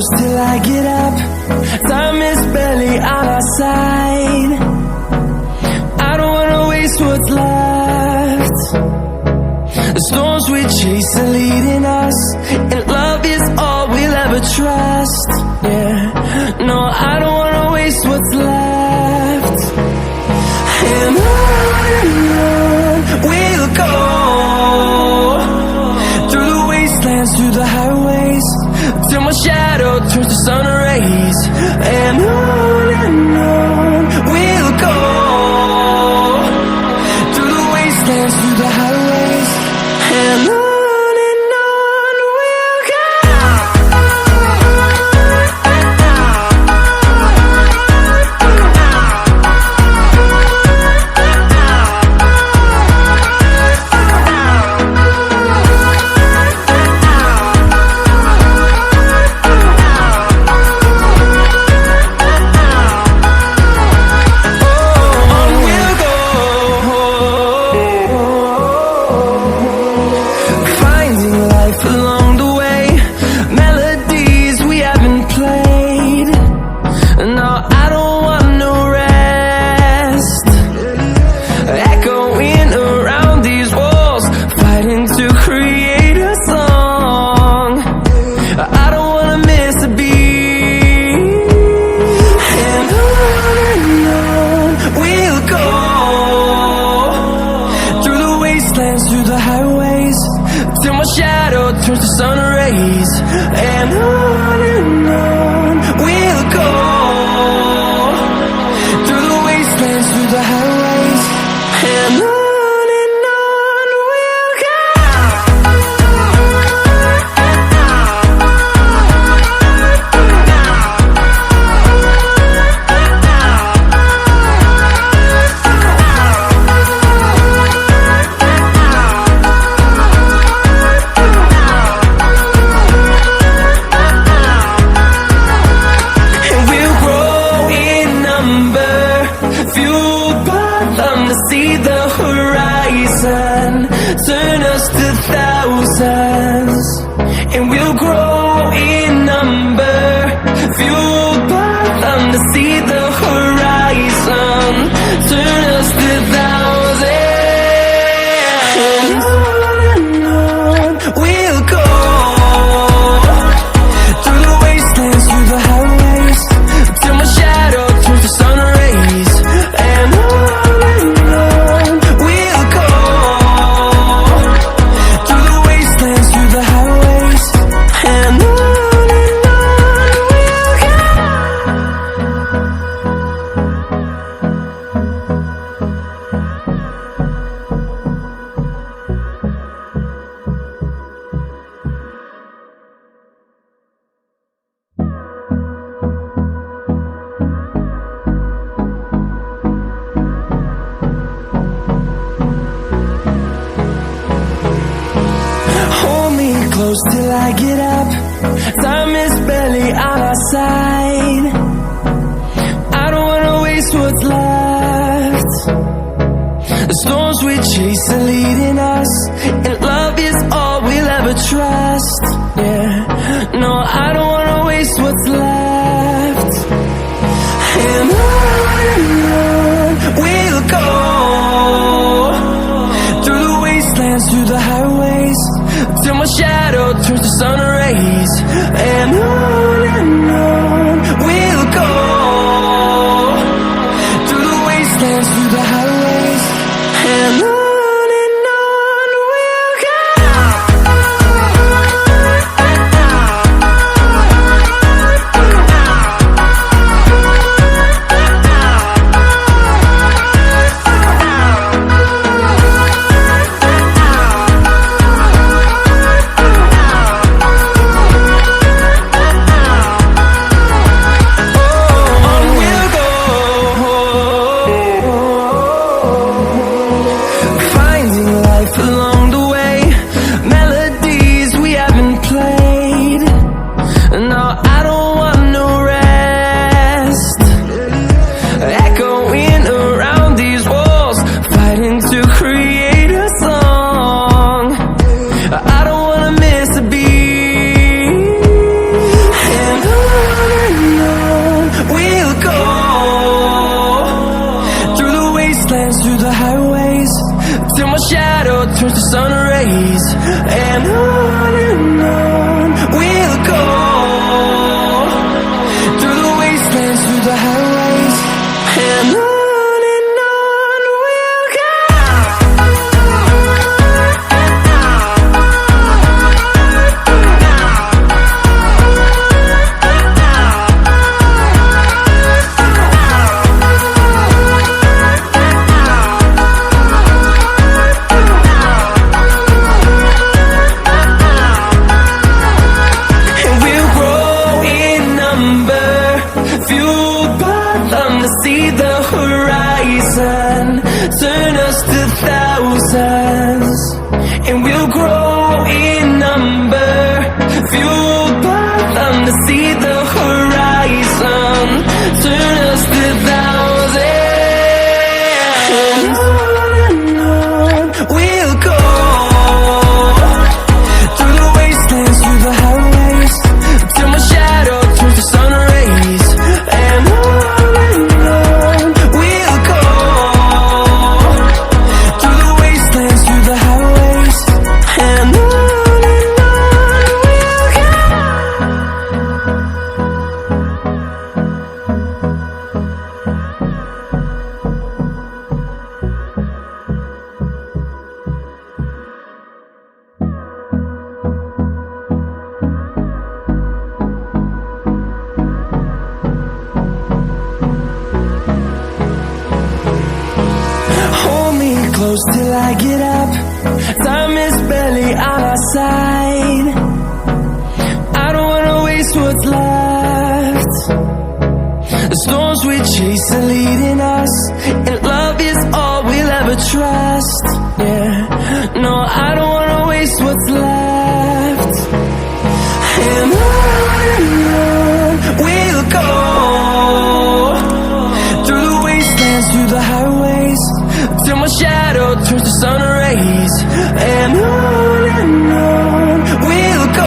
close till I get up. Time is barely on our side. I don't wanna waste what's left. The storms we chase are leading us, and love is all we'll ever trust. Yeah, no, I don't wanna waste what's left. And on we'll go, through the wastelands, through the highways, till my shadow turns to sun rays. And on we'll go, through the wastelands, through the highways, and on we'll go. Through the highways, till my shadow turns to sun rays. And on we'll go, through the wastelands, through the highways, and on we'll go. See the horizon, turn us to thousands, and we'll grow in number, fueled by them. To see the horizon, turn us to thousands, and on we'll go, through the wastelands, through the highways, till my shadow turns to sun rays. And on close till I get up. Time is barely on our side. I don't wanna waste what's left. The storms we chase are leading us, and love is all we'll ever trust. Yeah, no, I don't wanna waste what's left. And on we'll go, through the wastelands, through the highways, till my shadow turns to sun rays. And on we'll go, through the wastelands, through the highways, and on we'll go. till my shadow turns to sun rays. And on we'll go, through the wastelands, through the highways, and on we'll go. See the horizon, turn us to thousands, and we'll grow in number, fueled by them to see the horizon, turn us to thousands. And on we'll go, through the wastelands, through the highways, till my shadow turns to sun rays. And on close till I get up, time is barely on our side. I don't wanna waste what's left. The storms we chase are leading us, and love is all we'll ever trust. Yeah, no, I don't